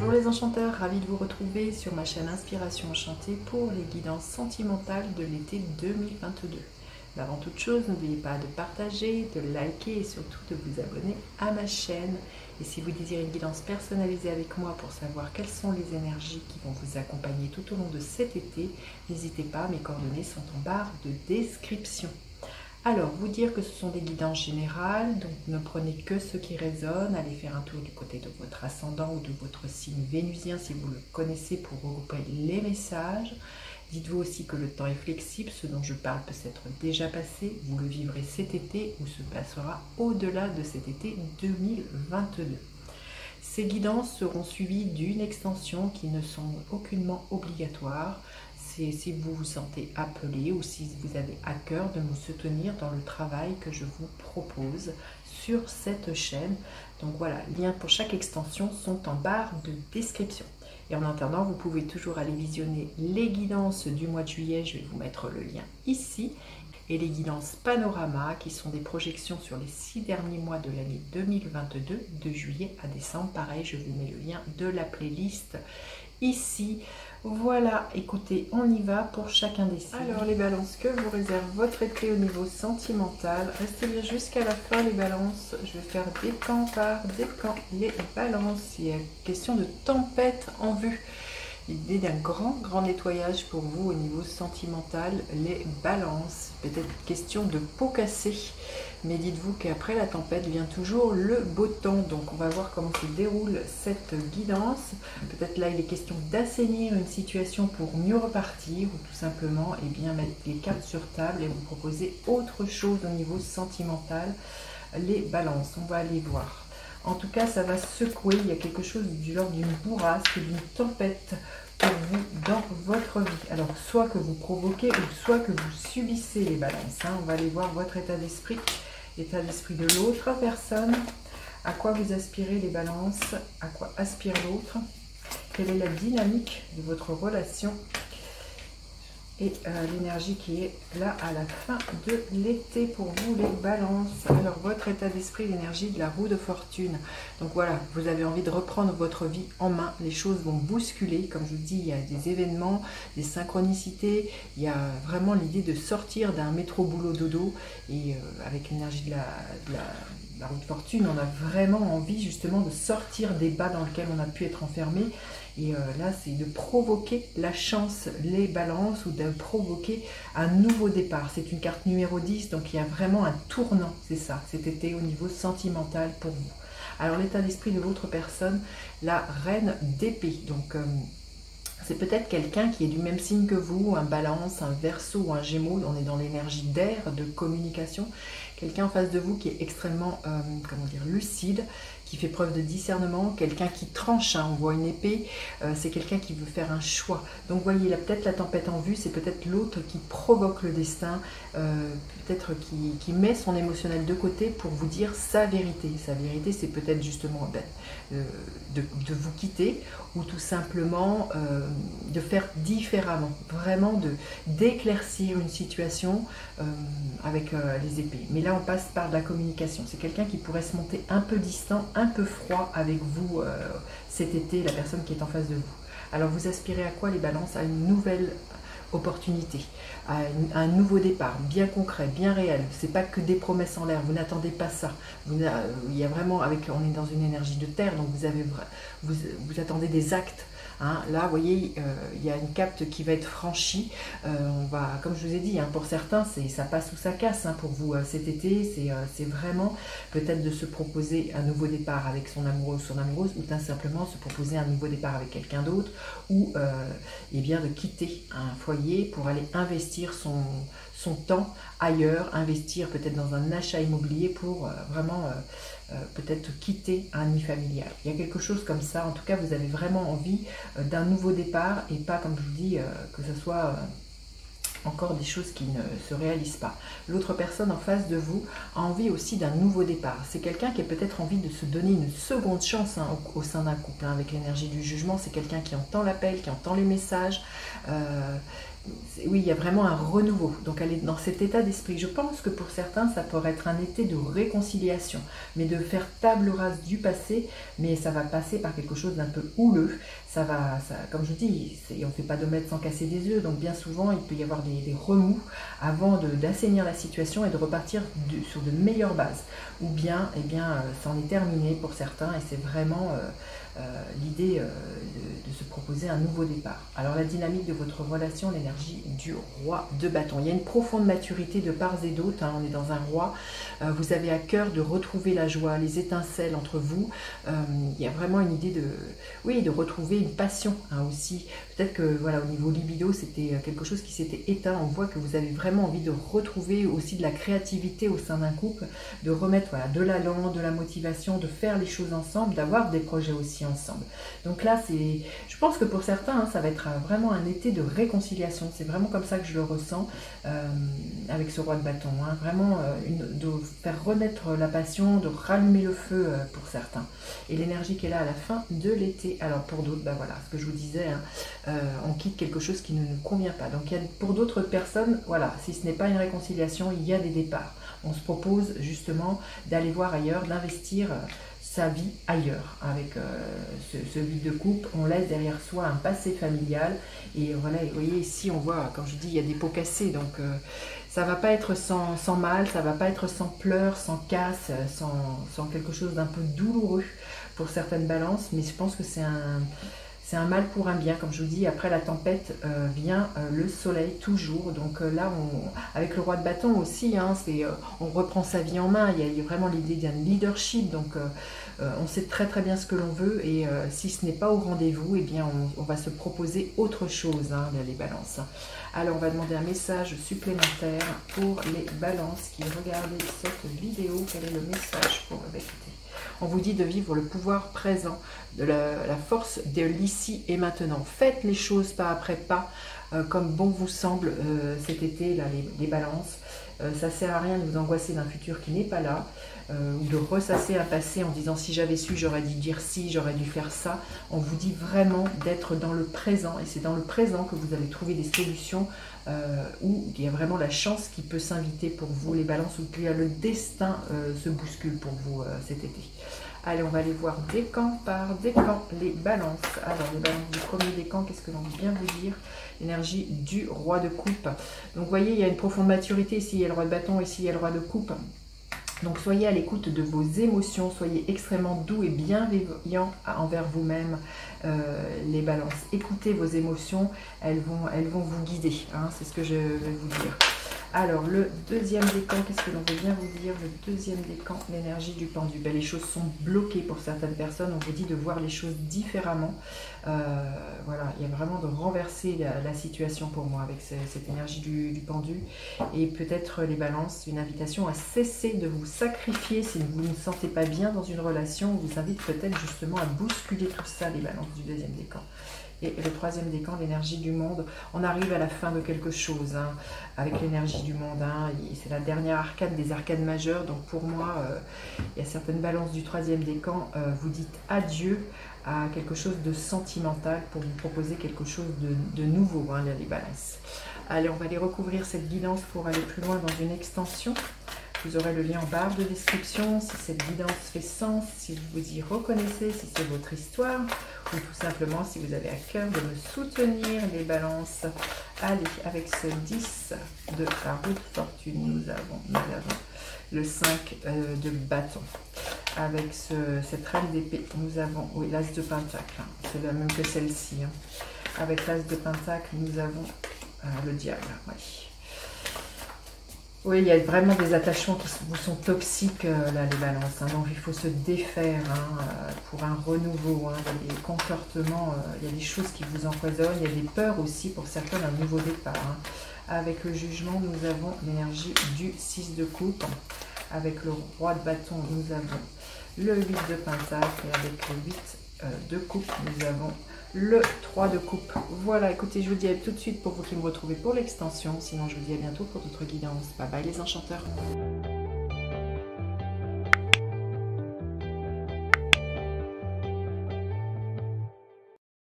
Bonjour les enchanteurs, ravi de vous retrouver sur ma chaîne Inspiration Enchantée pour les guidances sentimentales de l'été 2022. Mais avant toute chose, n'oubliez pas de partager, de liker et surtout de vous abonner à ma chaîne. Et si vous désirez une guidance personnalisée avec moi pour savoir quelles sont les énergies qui vont vous accompagner tout au long de cet été, n'hésitez pas, mes coordonnées sont en barre de description. Alors, vous dire que ce sont des guidances générales, donc ne prenez que ce qui résonne, allez faire un tour du côté de votre ascendant ou de votre signe vénusien si vous le connaissez pour regrouper les messages. Dites-vous aussi que le temps est flexible, ce dont je parle peut s'être déjà passé, vous le vivrez cet été ou se passera au-delà de cet été 2022. Ces guidances seront suivies d'une extension qui ne sont aucunement obligatoires. Si vous vous sentez appelé ou si vous avez à cœur de me soutenir dans le travail que je vous propose sur cette chaîne. Donc voilà, les liens pour chaque extension sont en barre de description. Et en attendant, vous pouvez toujours aller visionner les guidances du mois de juillet, je vais vous mettre le lien ici, et les guidances panorama qui sont des projections sur les 6 derniers mois de l'année 2022, de juillet à décembre. Pareil, je vous mets le lien de la playlist ici. Voilà, écoutez, on y va pour chacun des signes. Alors les balances, que vous réserve votre été au niveau sentimental? Restez bien jusqu'à la fin les balances. Je vais faire décan par décan les balances. Il y a question de tempête en vue. L'idée d'un grand nettoyage pour vous au niveau sentimental, les balances. Peut-être question de peau cassée. Mais dites-vous qu'après la tempête vient toujours le beau temps. Donc on va voir comment se déroule cette guidance. Peut-être là il est question d'assainir une situation pour mieux repartir. Ou tout simplement mettre les cartes sur table et vous proposer autre chose au niveau sentimental. Les balances, on va aller voir. En tout cas, ça va secouer. Il y a quelque chose du genre d'une bourrasque, d'une tempête pour vous dans votre vie. Alors, soit que vous provoquez ou soit que vous subissez les balances. On va aller voir votre état d'esprit, l'état d'esprit de l'autre personne. À quoi vous aspirez les balances? À quoi aspire l'autre? Quelle est la dynamique de votre relation? Et l'énergie qui est là à la fin de l'été pour vous les balances. Alors votre état d'esprit, l'énergie de la roue de fortune. Donc voilà, vous avez envie de reprendre votre vie en main. Les choses vont bousculer. Comme je vous dis, il y a des événements, des synchronicités. Il y a vraiment l'idée de sortir d'un métro boulot dodo. Et avec l'énergie de la roue de fortune, on a vraiment envie justement de sortir des bas dans lesquels on a pu être enfermé. Et là, c'est de provoquer la chance, les balances, ou de provoquer un nouveau départ. C'est une carte numéro 10, donc il y a vraiment un tournant, c'est ça, cet été au niveau sentimental pour vous. Alors l'état d'esprit de l'autre personne, la reine d'épée. Donc c'est peut-être quelqu'un qui est du même signe que vous, un balance, un verseau ou un gémeaux. On est dans l'énergie d'air, de communication. Quelqu'un en face de vous qui est extrêmement, lucide, qui fait preuve de discernement, quelqu'un qui tranche, on voit une épée, c'est quelqu'un qui veut faire un choix. Donc vous voyez, il a peut-être la tempête en vue, c'est peut-être l'autre qui provoque le destin, peut-être qui met son émotionnel de côté pour vous dire sa vérité. Sa vérité, c'est peut-être justement de vous quitter ou tout simplement de faire différemment, vraiment d'éclaircir une situation avec les épées. Mais là, on passe par de la communication. C'est quelqu'un qui pourrait se monter un peu distant, un peu froid avec vous cet été, la personne qui est en face de vous. Alors, vous aspirez à quoi les balances? À une nouvelle opportunité, à un nouveau départ, bien concret, bien réel. C'est pas que des promesses en l'air, vous n'attendez pas ça. Il y a vraiment, on est dans une énergie de terre, donc vous attendez des actes. Là, vous voyez, il y a une capte qui va être franchie. Comme je vous ai dit, pour certains, ça passe ou ça casse. Pour vous, cet été, c'est vraiment peut-être de se proposer un nouveau départ avec son amoureux ou son amoureuse, ou tout simplement se proposer un nouveau départ avec quelqu'un d'autre, ou de quitter un foyer pour aller investir son temps ailleurs, investir peut-être dans un achat immobilier pour vraiment peut-être quitter un nid familial. Il y a quelque chose comme ça. En tout cas, vous avez vraiment envie d'un nouveau départ et pas, comme je vous dis, que ce soit encore des choses qui ne se réalisent pas. L'autre personne en face de vous a envie aussi d'un nouveau départ. C'est quelqu'un qui a peut-être envie de se donner une seconde chance au sein d'un couple. Avec l'énergie du jugement, c'est quelqu'un qui entend l'appel, qui entend les messages, oui, il y a vraiment un renouveau. Donc elle est dans cet état d'esprit. Je pense que pour certains, ça pourrait être un été de réconciliation, mais de faire table rase du passé, mais ça va passer par quelque chose d'un peu houleux. Comme je dis, on ne fait pas d'omelette sans casser des œufs, donc bien souvent il peut y avoir des remous avant d'assainir la situation et de repartir sur de meilleures bases. Ou bien, c'en est terminé pour certains et c'est vraiment l'idée de se proposer un nouveau départ. Alors la dynamique de votre relation, l'énergie du roi de bâton. Il y a une profonde maturité de part et d'autre, hein, on est dans un roi. Vous avez à cœur de retrouver la joie, les étincelles entre vous. Il y a vraiment une idée de retrouver une passion hein, aussi. Peut-être que voilà, au niveau libido, c'était quelque chose qui s'était éteint. On voit que vous avez vraiment envie de retrouver aussi de la créativité au sein d'un couple, de remettre voilà, de l'allant, de la motivation, de faire les choses ensemble, d'avoir des projets aussi ensemble. Donc là, je pense que pour certains, hein, ça va être vraiment un été de réconciliation. C'est vraiment comme ça que je le ressens avec ce roi de bâton. Hein. Vraiment de faire renaître la passion, de rallumer le feu pour certains. Et l'énergie qui est là à la fin de l'été. Alors pour d'autres, ben voilà, ce que je vous disais, hein, on quitte quelque chose qui ne nous convient pas. Donc pour d'autres personnes, voilà, si ce n'est pas une réconciliation, il y a des départs. On se propose justement d'aller voir ailleurs, d'investir sa vie ailleurs avec ce vide de coupe. On laisse derrière soi un passé familial et voilà, vous voyez ici on voit, comme je dis, il y a des pots cassés, donc ça va pas être sans mal, ça va pas être sans pleurs, sans casse, sans quelque chose d'un peu douloureux pour certaines balances, mais je pense que c'est un mal pour un bien, comme je vous dis. Après la tempête vient le soleil toujours. Donc là, avec le roi de bâton aussi, hein, on reprend sa vie en main. Il y a vraiment l'idée d'un leadership. Donc on sait très très bien ce que l'on veut. Et si ce n'est pas au rendez-vous, eh bien on va se proposer autre chose, hein, les balances. Alors on va demander un message supplémentaire pour les balances qui regardent cette vidéo. Quel est le message pour l'équité? On vous dit de vivre le pouvoir présent, de la force de l'ici et maintenant. Faites les choses pas après pas, comme bon vous semble cet été, là, les balances. Ça ne sert à rien de vous angoisser d'un futur qui n'est pas là, ou de ressasser un passé en disant si j'avais su, j'aurais dû dire ci, j'aurais dû faire ça. On vous dit vraiment d'être dans le présent, et c'est dans le présent que vous allez trouver des solutions où il y a vraiment la chance qui peut s'inviter pour vous, les balances, où le destin se bouscule pour vous cet été. Allez, on va aller voir décan par décan les balances. Alors, les balances du premier décan, qu'est-ce que l'on vient vous dire? L'énergie du roi de coupe. Donc, vous voyez, il y a une profonde maturité. Ici, il y a le roi de bâton. Ici, il y a le roi de coupe. Donc, soyez à l'écoute de vos émotions. Soyez extrêmement doux et bienveillants envers vous-même, les balances. Écoutez vos émotions. Elles vont vous guider. Hein, c'est ce que je vais vous dire. Alors, le deuxième décan, qu'est-ce que l'on veut bien vous dire? Le deuxième décan, l'énergie du pendu. Ben, les choses sont bloquées pour certaines personnes. On vous dit de voir les choses différemment. Voilà, il y a vraiment de renverser la situation pour moi avec cette énergie du pendu. Et peut-être les balances, une invitation à cesser de vous sacrifier si vous ne vous sentez pas bien dans une relation. On vous invite peut-être justement à bousculer tout ça, les balances du deuxième décan. Et le troisième décan, l'énergie du monde. On arrive à la fin de quelque chose hein, avec l'énergie du monde. Hein, c'est la dernière arcade des arcades majeures. Donc pour moi, il y a certaines balances du troisième décan. Vous dites adieu à quelque chose de sentimental pour vous proposer quelque chose de nouveau, hein, les balances. Allez, on va aller recouvrir cette guidance pour aller plus loin dans une extension. Vous aurez le lien en barre de description si cette guidance fait sens, si vous vous y reconnaissez, si c'est votre histoire, ou tout simplement si vous avez à cœur de me soutenir, les balances. Allez, avec ce 10 de la roue de fortune, nous avons le 5 de bâton. Avec cette reine d'épée, nous avons, oui, l'as de pentacle, hein, c'est la même que celle-ci. Hein. Avec l'as de pentacle, nous avons le diable, oui. Oui, il y a vraiment des attachements qui vous sont toxiques, là, les balances. Hein. Donc, il faut se défaire hein, pour un renouveau. Hein. Il y a des comportements, il y a des choses qui vous empoisonnent. Il y a des peurs aussi pour certains d'un nouveau départ. Hein. Avec le jugement, nous avons l'énergie du 6 de coupe. Avec le roi de bâton, nous avons le 8 de pentacle. Et avec le 8 de coupe, nous avons le 3 de coupe. Voilà, écoutez, je vous dis à tout de suite pour vous qui me retrouvez pour l'extension. Sinon, je vous dis à bientôt pour d'autres guidances. Bye bye les enchanteurs.